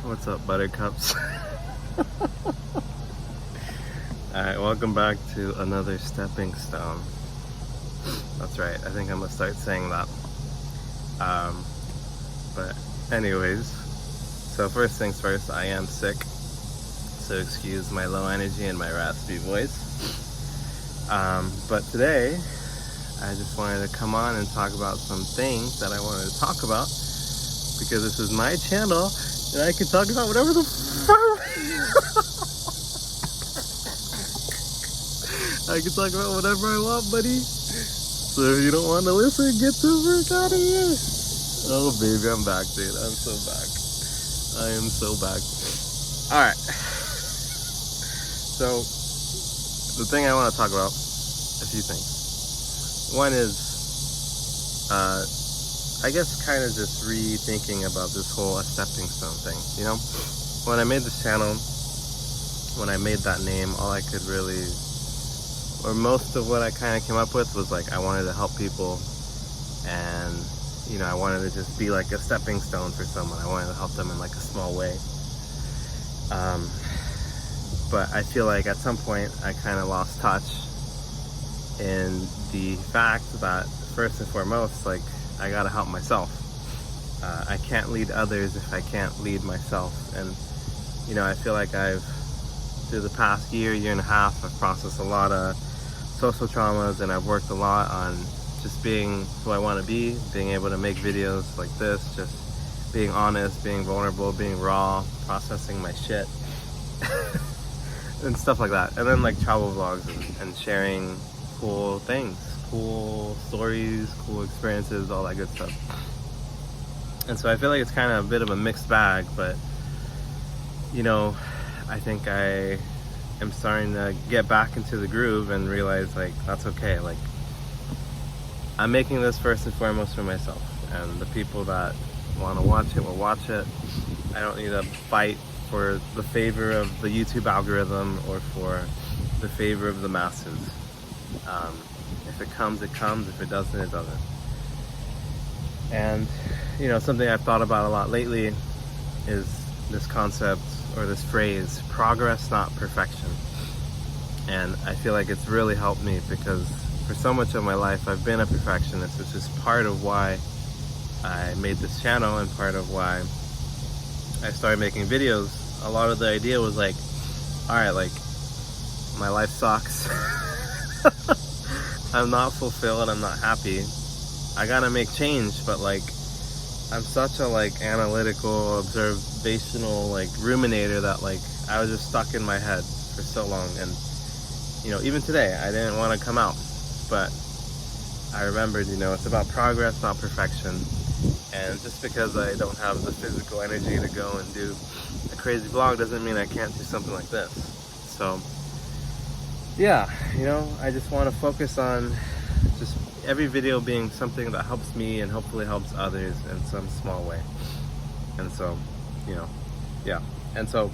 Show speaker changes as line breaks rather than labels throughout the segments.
What's up, buttercups? Alright, welcome back to another stepping stone. That's right, I think I'm gonna start saying that. But anyways, so first things first, I am sick, so excuse my low energy and my raspy voice. But today, I just wanted to come on and talk about some things that I wanted to talk about, because this is my channel and I can talk about whatever the fuck I can talk about whatever I want, buddy. So if you don't want to listen, get the fuck out of here. Oh baby, I'm back, dude. I'm so back. I am so back. Alright. So the thing I want to talk about, a few things. One is I guess kind of just rethinking about this whole stepping stone thing. You know, when I made this channel, when I made that name, all I could really, or most of what I kind of came up with was like, I wanted to help people, and you know, I wanted to just be like a stepping stone for someone. I wanted to help them in like a small way. But I feel like at some point I kind of lost touch in the fact that first and foremost, like, I gotta help myself. I can't lead others if I can't lead myself. And you know, I feel like through the past year and a half, I've processed a lot of social traumas, and I've worked a lot on just being who I want to be, being able to make videos like this, just being honest, being vulnerable, being raw, processing my shit and stuff like that. And then like travel vlogs and sharing cool things, cool stories, cool experiences, all that good stuff. And so I feel like it's kind of a bit of a mixed bag, but you know, I think I am starting to get back into the groove and realize like that's okay. Like, I'm making this first and foremost for myself, and the people that want to watch it will watch it. I don't need to fight for the favor of the YouTube algorithm or for the favor of the masses. If it comes, it comes. If it doesn't, it doesn't. And you know, something I've thought about a lot lately is this concept, or this phrase, progress, not perfection. And I feel like it's really helped me, because for so much of my life I've been a perfectionist, which is part of why I made this channel and part of why I started making videos. A lot of the idea was like, alright, like, my life sucks. I'm not fulfilled, I'm not happy. I gotta make change, but like, I'm such a like analytical, observational, like ruminator that like I was just stuck in my head for so long. And you know, even today I didn't want to come out, but I remembered, you know, it's about progress, not perfection. And just because I don't have the physical energy to go and do a crazy vlog doesn't mean I can't do something like this. So yeah, you know, I just want to focus on just every video being something that helps me and hopefully helps others in some small way. And so, you know, yeah. And so,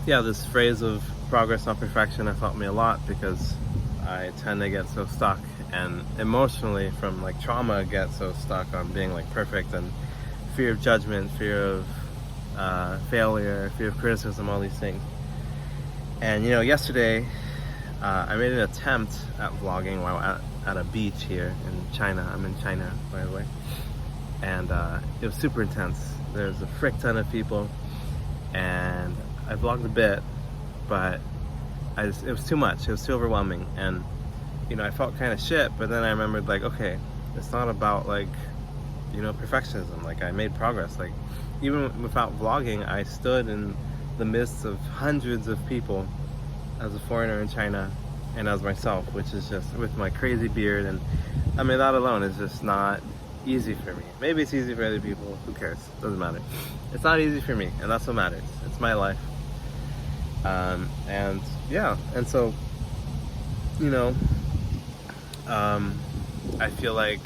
yeah, this phrase of progress, not perfection, has helped me a lot, because I tend to get so stuck, and emotionally from like trauma, get so stuck on being like perfect, and fear of judgment, fear of failure, fear of criticism, all these things. And you know, yesterday I made an attempt at vlogging while at a beach here in China. I'm in China, by the way. And it was super intense. There's a frick ton of people, and I vlogged a bit, but it was too much. It was too overwhelming, and you know, I felt kind of shit. But then I remembered, like, okay, it's not about like, you know, perfectionism. Like, I made progress. Like, even without vlogging, I stood in the midst of hundreds of people as a foreigner in China, and as myself, which is just with my crazy beard. And I mean, that alone is just not easy for me. Maybe it's easy for other people, who cares, doesn't matter. It's not easy for me, and that's what matters. It's my life. And yeah, and so, you know, I feel like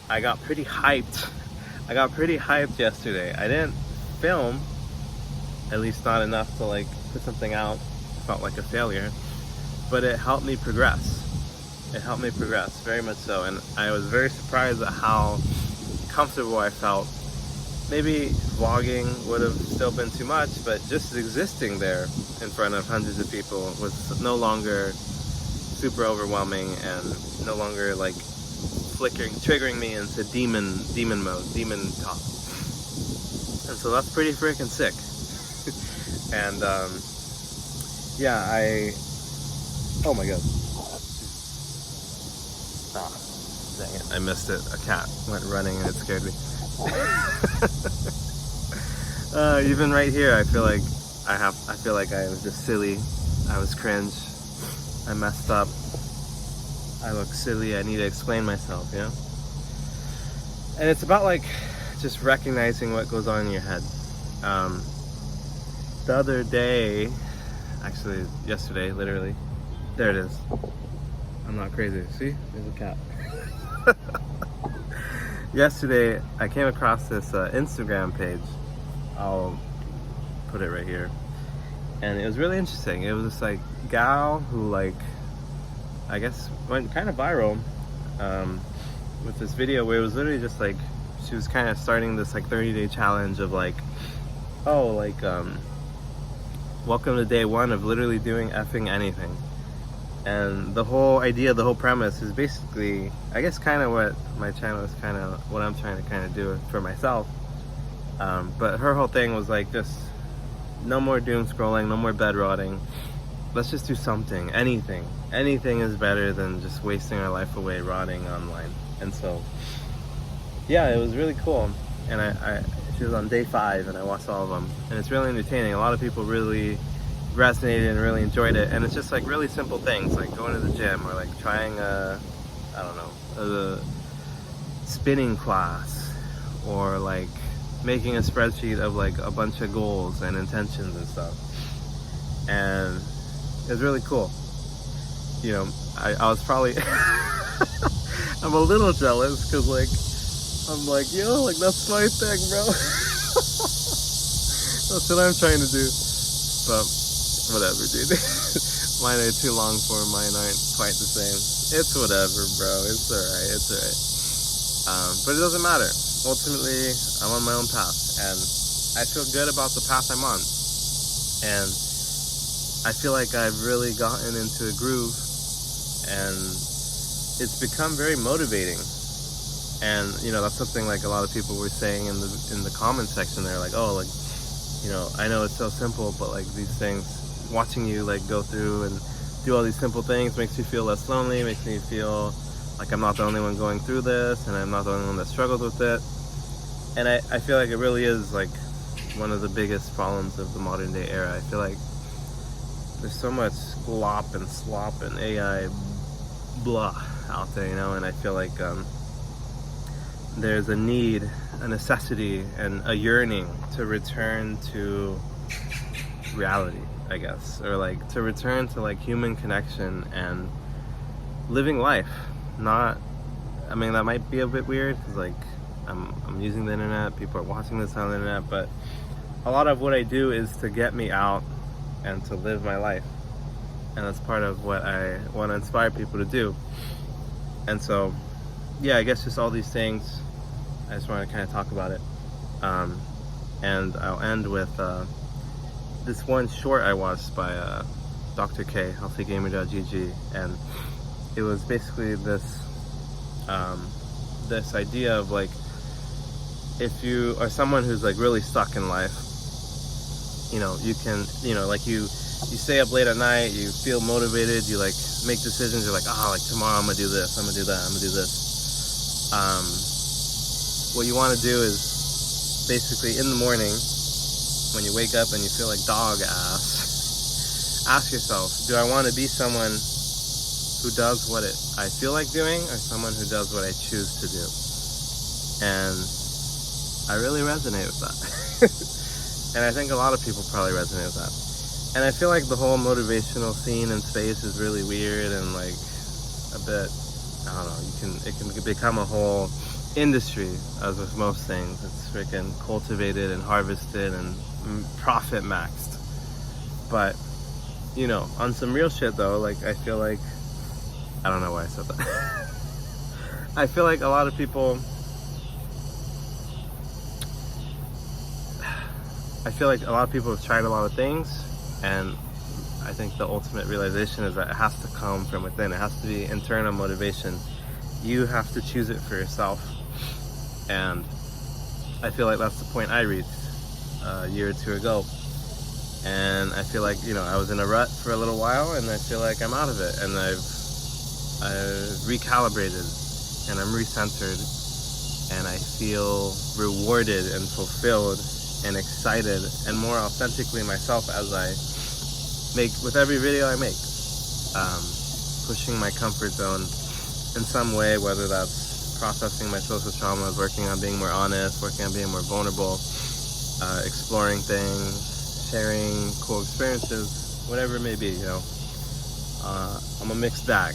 I got pretty hyped. I got pretty hyped yesterday. I didn't film, at least not enough to like put something out. Felt like a failure, but it helped me progress. It helped me progress, very much so. And I was very surprised at how comfortable I felt maybe vlogging would have still been too much, but just existing there in front of hundreds of people was no longer super overwhelming and no longer like triggering me into demon mode, demon talk. And so that's pretty freaking sick. And yeah, oh my god. Dang it, I missed it. A cat went running and it scared me. Even right here, I feel like I was just silly. I was cringe. I messed up. I look silly. I need to explain myself, you know? And it's about like just recognizing what goes on in your head. The other day, actually yesterday, literally, there it is. I'm not crazy. See? There's a cat. Yesterday, I came across this Instagram page. I'll put it right here. And it was really interesting. It was this like gal who like, I guess went kind of viral with this video where it was literally just like, she was kind of starting this like 30-day challenge of like, oh, like, welcome to day one of literally doing effing anything. And the whole idea, the whole premise is basically, I guess, kind of what my channel is kind of, what I'm trying to kind of do for myself. But her whole thing was like, just no more doom scrolling, no more bed rotting. Let's just do something, anything. Anything is better than just wasting our life away rotting online. And so, yeah, it was really cool. And she was on day 5 and I watched all of them. And it's really entertaining. A lot of people really resonated and really enjoyed it, and it's just like really simple things like going to the gym or like trying a spinning class, or like making a spreadsheet of like a bunch of goals and intentions and stuff. And it was really cool. You know, I was probably I'm a little jealous because like I'm like, yo, like that's my thing, bro. That's what I'm trying to do. But whatever, dude. Mine are too long for mine aren't quite the same. It's whatever, bro. It's alright. It's alright. But it doesn't matter. Ultimately, I'm on my own path, and I feel good about the path I'm on. And I feel like I've really gotten into a groove, and it's become very motivating. And you know, that's something like a lot of people were saying in the comment section. They're like, oh, like, you know, I know it's so simple, but like these things, watching you like go through and do all these simple things makes me feel less lonely, makes me feel like I'm not the only one going through this, and I'm not the only one that struggles with it. And I feel like it really is like one of the biggest problems of the modern day era. I feel like there's so much glop and slop and AI blah out there, you know, and I feel like there's a need, a necessity, and a yearning to return to reality, I guess, or like to return to like human connection and living life. Not, I mean, that might be a bit weird because like I'm using the internet, people are watching this on the internet, but a lot of what I do is to get me out and to live my life, and that's part of what I want to inspire people to do. And so, yeah, I guess just all these things, I just want to kind of talk about it. And I'll end with this one short I watched by Dr. K, healthygamer.gg, and it was basically this this idea of like, if you are someone who's like really stuck in life, you know, you can, you know, like you stay up late at night, you feel motivated, you like make decisions, you're like, oh, like tomorrow I'm gonna do this, I'm gonna do that, I'm gonna do this. What you want to do is basically in the morning when you wake up and you feel like dog ass, ask yourself, do I want to be someone who does what I feel like doing, or someone who does what I choose to do? And I really resonate with that. And I think a lot of people probably resonate with that. And I feel like the whole motivational scene in space is really weird and like a bit, I don't know, it can become a whole industry, as with most things. It's freaking cultivated and harvested and profit maxed. But, you know, on some real shit though, like I feel like, I don't know why I said that. I feel like a lot of people I feel like a lot of people have tried a lot of things, and I think the ultimate realization is that it has to come from within. It has to be internal motivation. You have to choose it for yourself. And I feel like that's the point I reached a year or two ago. And I feel like, I was in a rut for a little while, and I feel like I'm out of it. And I've recalibrated, and I'm recentered, and I feel rewarded and fulfilled and excited and more authentically myself as I make with every video I make. Pushing my comfort zone in some way, whether that's processing my social traumas, working on being more honest, working on being more vulnerable, exploring things, sharing cool experiences, whatever it may be, I'm a mixed bag.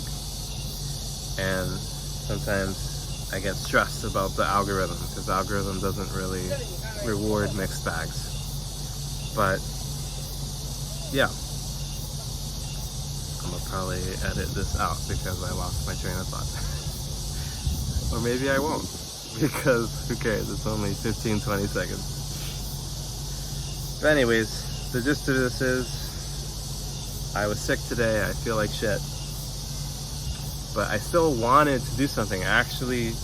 And sometimes I get stressed about the algorithm, because the algorithm doesn't really reward mixed bags. But yeah, I'm gonna probably edit this out because I lost my train of thought. Or maybe I won't, because who cares, it's only 15-20 seconds. But anyways, the gist of this is, I was sick today, I feel like shit, but I still wanted to do something. I actually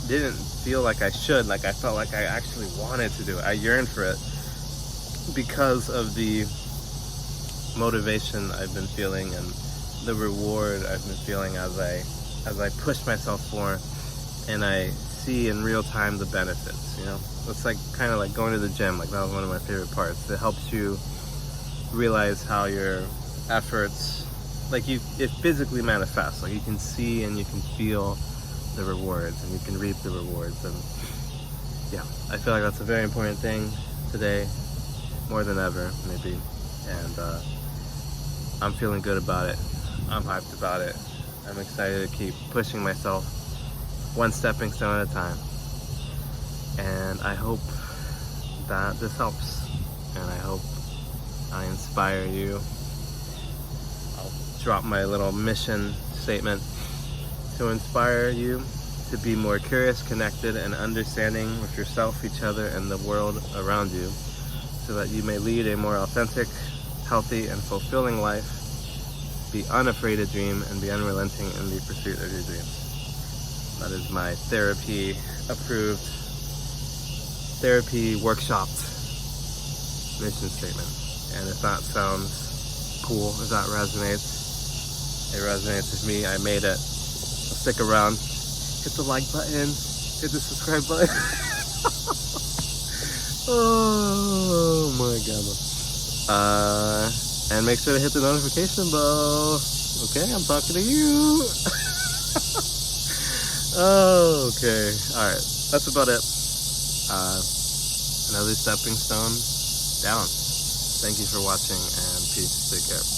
didn't feel like I should, like I felt like I actually wanted to do it. I yearned for it because of the motivation I've been feeling and the reward I've been feeling as I push myself more, and I see in real time the benefits. It's like kind of like going to the gym. Like, that was one of my favorite parts. It helps you realize how your efforts, like, it physically manifests. Like, you can see and you can feel the rewards, and you can reap the rewards. And yeah, I feel like that's a very important thing today, more than ever maybe. And I'm feeling good about it. I'm hyped about it. I'm excited to keep pushing myself one stepping stone at a time. And I hope that this helps, and I hope I inspire you. I'll drop my little mission statement to inspire you to be more curious, connected, and understanding with yourself, each other, and the world around you, so that you may lead a more authentic, healthy, and fulfilling life. Be unafraid to dream, and be unrelenting in the pursuit of your dreams. That is my therapy-approved, therapy workshopped mission statement. And if that sounds cool, if that resonates, it resonates with me. I made it. Stick around. Hit the like button. Hit the subscribe button. Oh my god. And make sure to hit the notification bell. Okay, I'm talking to you. Okay. Alright. That's about it. Another stepping stone down. Thank you for watching, and peace. Take care.